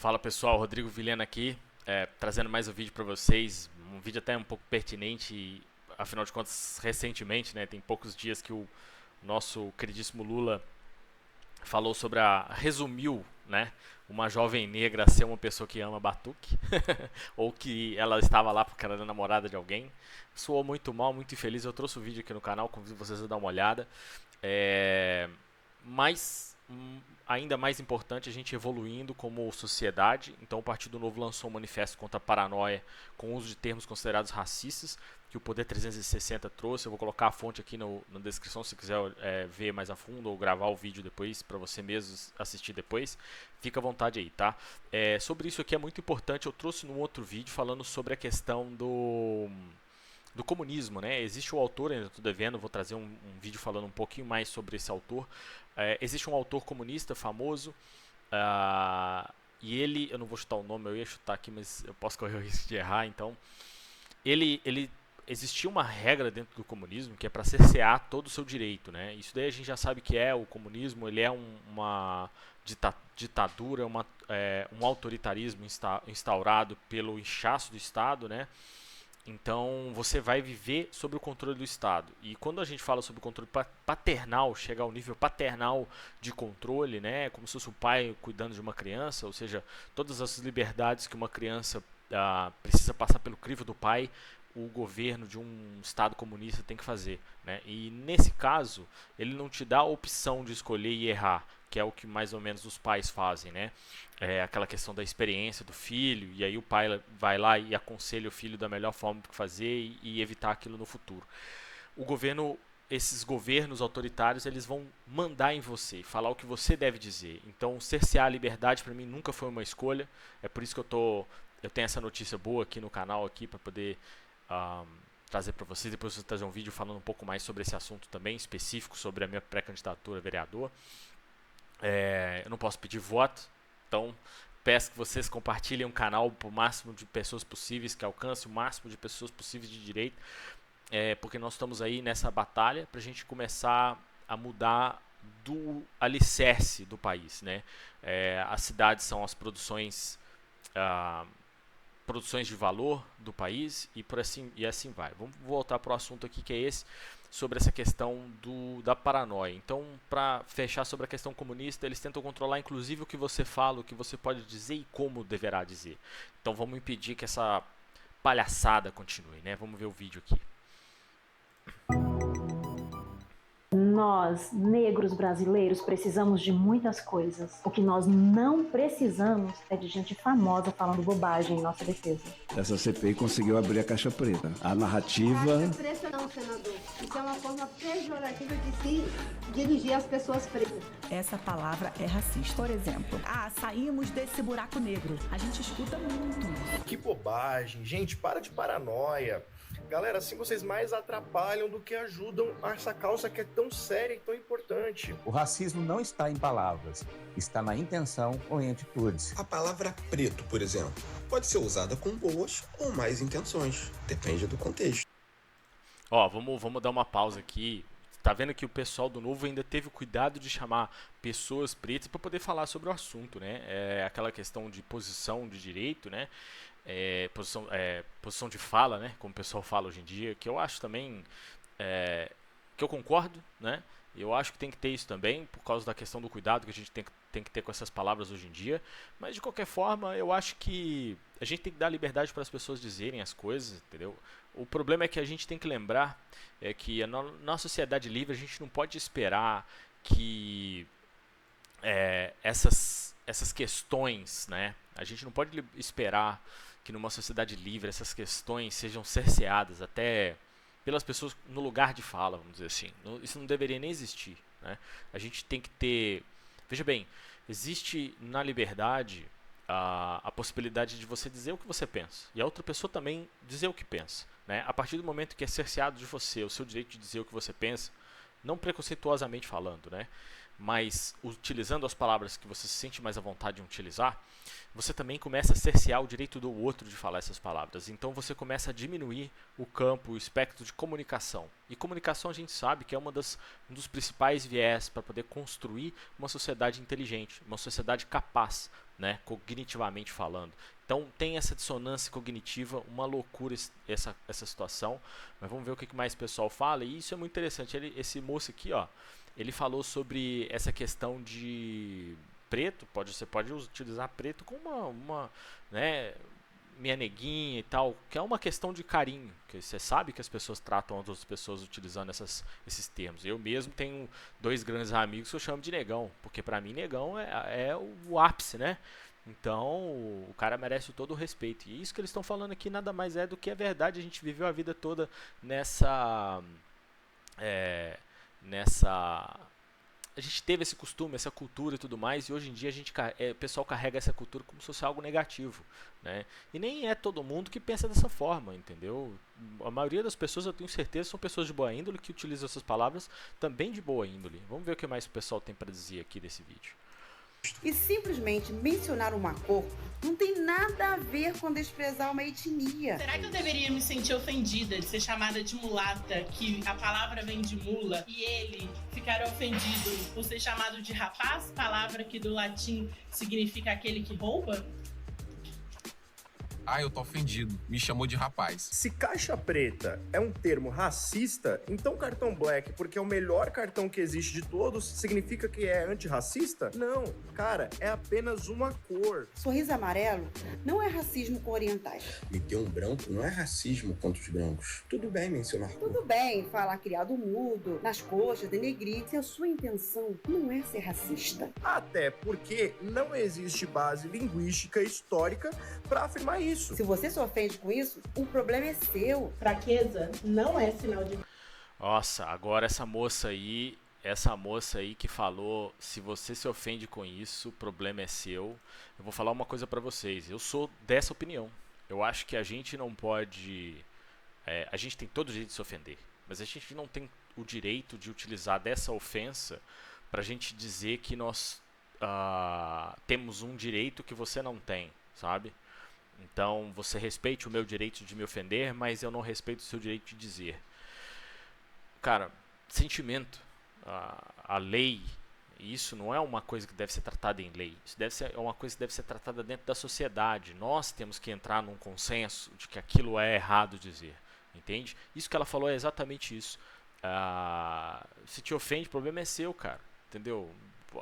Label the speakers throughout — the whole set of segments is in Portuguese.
Speaker 1: Fala pessoal, Rodrigo Vilhena aqui, trazendo mais um vídeo para vocês, um vídeo até um pouco pertinente, afinal de contas, recentemente, né, tem poucos dias que o nosso queridíssimo Lula falou sobre resumiu, né, uma jovem negra a ser uma pessoa que ama batuque, ou que ela estava lá porque ela era namorada de alguém. Soou muito mal, muito infeliz. Eu trouxe o vídeo aqui no canal, convido vocês a dar uma olhada. É, mas ainda mais importante a gente evoluindo como sociedade. Então o Partido Novo lançou um manifesto contra a paranoia com o uso de termos considerados racistas que o Poder 360 trouxe. Eu vou colocar a fonte aqui na descrição se quiser ver mais a fundo ou gravar o vídeo depois para você mesmo assistir depois. Fica à vontade aí, tá? Sobre isso aqui é muito importante. Eu trouxe num outro vídeo falando sobre a questão do comunismo, né? Existe o autor, ainda estou devendo, vou trazer um vídeo falando um pouquinho mais sobre esse autor. Existe um autor comunista famoso, e ele, eu não vou chutar o nome, eu ia chutar aqui, mas eu posso correr o risco de errar, então. Ele existia uma regra dentro do comunismo que é para cercear todo o seu direito, né? Isso daí a gente já sabe que o comunismo, ele é uma ditadura, um autoritarismo instaurado pelo inchaço do Estado, né? Então você vai viver sob o controle do Estado. E quando a gente fala sobre o controle paternal, chega ao nível paternal de controle, né, como se fosse o pai cuidando de uma criança, ou seja, todas as liberdades que uma criança precisa passar pelo crivo do pai, o governo de um Estado comunista tem que fazer, né? E nesse caso, ele não te dá a opção de escolher e errar, que é o que mais ou menos os pais fazem, né? Aquela questão da experiência do filho, e aí o pai vai lá e aconselha o filho da melhor forma que fazer e evitar aquilo no futuro. O governo, esses governos autoritários, eles vão mandar em você, falar o que você deve dizer. Então, cercear a liberdade para mim nunca foi uma escolha. É por isso que eu tenho essa notícia boa aqui no canal aqui para poder um, trazer para vocês. Depois eu vou trazer um vídeo falando um pouco mais sobre esse assunto também, específico sobre a minha pré-candidatura a vereador. Eu não posso pedir voto, então peço que vocês compartilhem o canal para o máximo de pessoas possíveis, que alcance o máximo de pessoas possíveis de direito, porque nós estamos aí nessa batalha para a gente começar a mudar do alicerce do país, né? As cidades são as produções de valor do país e assim vai. Vamos voltar para o assunto aqui que é esse, sobre essa questão da paranoia. Então, para fechar sobre a questão comunista, eles tentam controlar inclusive o que você fala, o que você pode dizer e como deverá dizer. Então, vamos impedir que essa palhaçada continue, né? Vamos ver o vídeo aqui.
Speaker 2: Nós, negros brasileiros, precisamos de muitas coisas. O que nós não precisamos é de gente famosa falando bobagem em nossa defesa.
Speaker 3: Essa CPI conseguiu abrir a caixa preta. A narrativa...
Speaker 4: Caixa preta não, senador. Isso é uma forma pejorativa de se dirigir às pessoas pretas.
Speaker 5: Essa palavra é racista. Por exemplo, saímos desse buraco negro. A gente escuta muito.
Speaker 6: Que bobagem. Gente, para de paranoia. Galera, assim vocês mais atrapalham do que ajudam essa causa que é tão séria e tão importante.
Speaker 7: O racismo não está em palavras, está na intenção ou em atitudes.
Speaker 8: A palavra preto, por exemplo, pode ser usada com boas ou más intenções. Depende do contexto.
Speaker 1: Vamos dar uma pausa aqui. Tá vendo que o pessoal do Novo ainda teve o cuidado de chamar pessoas pretas para poder falar sobre o assunto, né? Aquela questão de posição de direito, né? Posição de fala, né? Como o pessoal fala hoje em dia, que eu acho também que eu concordo, né? Eu acho que tem que ter isso também, por causa da questão do cuidado que a gente tem que ter com essas palavras hoje em dia. Mas de qualquer forma, eu acho que a gente tem que dar liberdade para as pessoas dizerem as coisas, entendeu? O problema é que a gente tem que lembrar que na sociedade livre a gente não pode esperar que essas questões, né? A gente não pode esperar que numa sociedade livre essas questões sejam cerceadas até pelas pessoas no lugar de fala, vamos dizer assim. Isso não deveria nem existir, né? A gente tem que ter... Veja bem, existe na liberdade a possibilidade de você dizer o que você pensa e a outra pessoa também dizer o que pensa, né? A partir do momento que é cerceado de você o seu direito de dizer o que você pensa, não preconceituosamente falando, né? mas utilizando as palavras que você se sente mais à vontade de utilizar, você também começa a cercear o direito do outro de falar essas palavras. Então você começa a diminuir o campo, o espectro de comunicação. E comunicação a gente sabe que é um dos principais viés para poder construir uma sociedade inteligente, uma sociedade capaz, né, cognitivamente falando. Então tem essa dissonância cognitiva, uma loucura essa situação. Mas vamos ver o que mais o pessoal fala. E isso é muito interessante. Esse moço aqui, ó, ele falou sobre essa questão de preto, você pode utilizar preto como uma né, minha neguinha e tal, que é uma questão de carinho, que você sabe que as pessoas tratam as outras pessoas utilizando esses termos. Eu mesmo tenho 2 grandes amigos que eu chamo de negão, porque pra mim negão é o ápice, né? Então o cara merece todo o respeito. E isso que eles estão falando aqui nada mais é do que a verdade. A gente viveu a vida toda nessa a gente teve esse costume, essa cultura e tudo mais, e hoje em dia o pessoal carrega essa cultura como se fosse algo negativo, né? E nem é todo mundo que pensa dessa forma, entendeu? A maioria das pessoas, eu tenho certeza, são pessoas de boa índole que utilizam essas palavras também de boa índole. Vamos ver o que mais o pessoal tem para dizer aqui desse vídeo.
Speaker 9: E simplesmente mencionar uma cor não tem nada a ver com desprezar uma etnia.
Speaker 10: Será que eu deveria me sentir ofendida de ser chamada de mulata, que a palavra vem de mula, e ele ficar ofendido por ser chamado de rapaz, palavra que do latim significa aquele que rouba?
Speaker 11: Ah, eu tô ofendido. Me chamou de rapaz.
Speaker 6: Se caixa preta é um termo racista, então cartão black, porque é o melhor cartão que existe de todos, significa que é antirracista? Não, cara, é apenas uma cor.
Speaker 9: Sorriso amarelo não é racismo com orientais.
Speaker 8: Meter um branco não é racismo contra os brancos. Tudo bem mencionar cor.
Speaker 9: Tudo bem falar criado mudo, nas coxas, denegrir, se a sua intenção não é ser racista.
Speaker 6: Até porque não existe base linguística histórica para afirmar isso.
Speaker 9: Se você se ofende com isso, o problema é seu.
Speaker 10: Fraqueza não é sinal de...
Speaker 1: Nossa, agora essa moça aí que falou, se você se ofende com isso, o problema é seu. Eu vou falar uma coisa pra vocês, eu sou dessa opinião. Eu acho que a gente não pode... a gente tem todo o direito de se ofender, mas a gente não tem o direito de utilizar dessa ofensa pra gente dizer que nós temos um direito que você não tem, sabe? Então, você respeite o meu direito de me ofender, mas eu não respeito o seu direito de dizer. Cara, sentimento, a lei, isso não é uma coisa que deve ser tratada em lei. Isso é uma coisa que deve ser tratada dentro da sociedade. Nós temos que entrar num consenso de que aquilo é errado dizer. Entende? Isso que ela falou é exatamente isso. Se te ofende, o problema é seu, cara. Entendeu?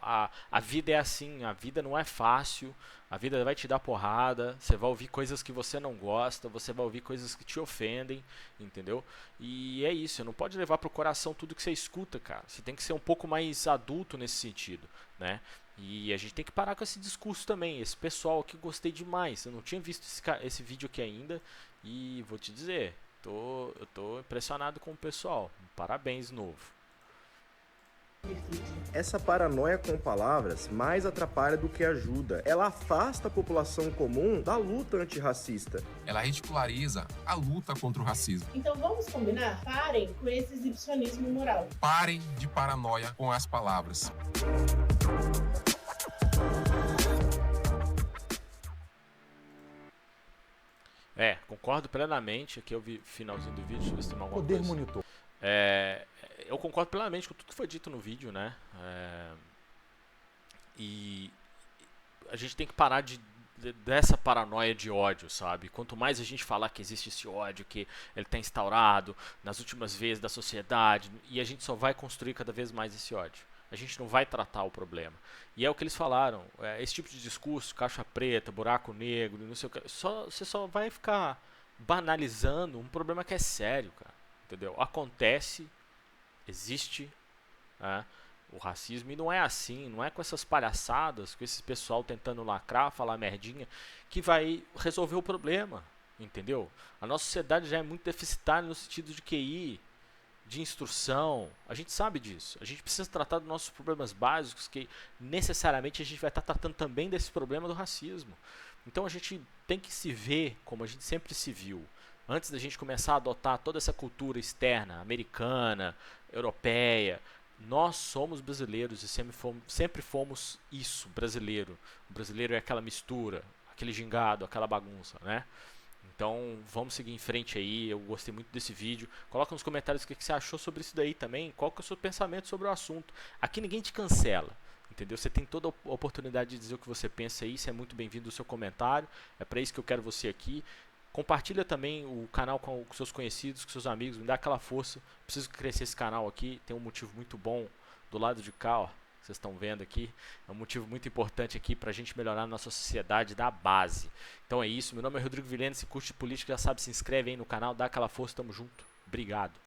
Speaker 1: A vida é assim, a vida não é fácil, a vida vai te dar porrada, você vai ouvir coisas que você não gosta, você vai ouvir coisas que te ofendem, entendeu? E é isso, você não pode levar pro coração tudo que você escuta, cara. Você tem que ser um pouco mais adulto nesse sentido, né? E a gente tem que parar com esse discurso também. Esse pessoal aqui, gostei demais, eu não tinha visto esse vídeo aqui ainda, e vou te dizer, eu tô impressionado com o pessoal. Parabéns, novo.
Speaker 6: Essa paranoia com palavras mais atrapalha do que ajuda. Ela afasta a população comum da luta antirracista.
Speaker 11: Ela ridiculariza a luta contra o racismo.
Speaker 10: Então vamos combinar? Parem com esse exibicionismo moral.
Speaker 11: Parem de paranoia com as palavras.
Speaker 1: Concordo plenamente. Aqui eu vi o finalzinho do vídeo, deixa eu ver se tem alguma
Speaker 12: Poder
Speaker 1: coisa.
Speaker 12: monitor.
Speaker 1: Eu concordo plenamente com tudo que foi dito no vídeo, né? E a gente tem que parar dessa paranoia de ódio, sabe? Quanto mais a gente falar que existe esse ódio, que ele está instaurado nas últimas vezes da sociedade, e a gente só vai construir cada vez mais esse ódio. A gente não vai tratar o problema. E é o que eles falaram. Esse tipo de discurso, caixa preta, buraco negro, não sei o que, você só vai ficar banalizando um problema que é sério, cara. Entendeu? Acontece, existe o racismo, e não é assim, não é com essas palhaçadas, com esse pessoal tentando lacrar, falar merdinha, que vai resolver o problema, entendeu? A nossa sociedade já é muito deficitária no sentido de QI, de instrução, a gente sabe disso. A gente precisa tratar dos nossos problemas básicos, que necessariamente a gente vai estar tratando também desse problema do racismo. Então a gente tem que se ver como a gente sempre se viu. Antes da gente começar a adotar toda essa cultura externa, americana, europeia, Nós somos brasileiros e sempre fomos isso, brasileiro. O brasileiro é aquela mistura, aquele gingado, aquela bagunça, né? Então vamos seguir em frente aí. Eu gostei muito desse vídeo. Coloca nos comentários o que você achou sobre isso daí também. Qual que é o seu pensamento sobre o assunto. Aqui ninguém te cancela, entendeu? Você tem toda a oportunidade de dizer o que você pensa aí. Isso é muito bem-vindo o seu comentário. É para isso que eu quero você aqui. Compartilha também o canal com seus conhecidos, com seus amigos. Me dá aquela força. Preciso crescer esse canal aqui. Tem um motivo muito bom do lado de cá, ó. Vocês estão vendo aqui. É um motivo muito importante aqui para a gente melhorar a nossa sociedade da base. Então é isso. Meu nome é Rodrigo Vilhena. Se curte política, já sabe, se inscreve aí no canal. Dá aquela força. Tamo junto. Obrigado.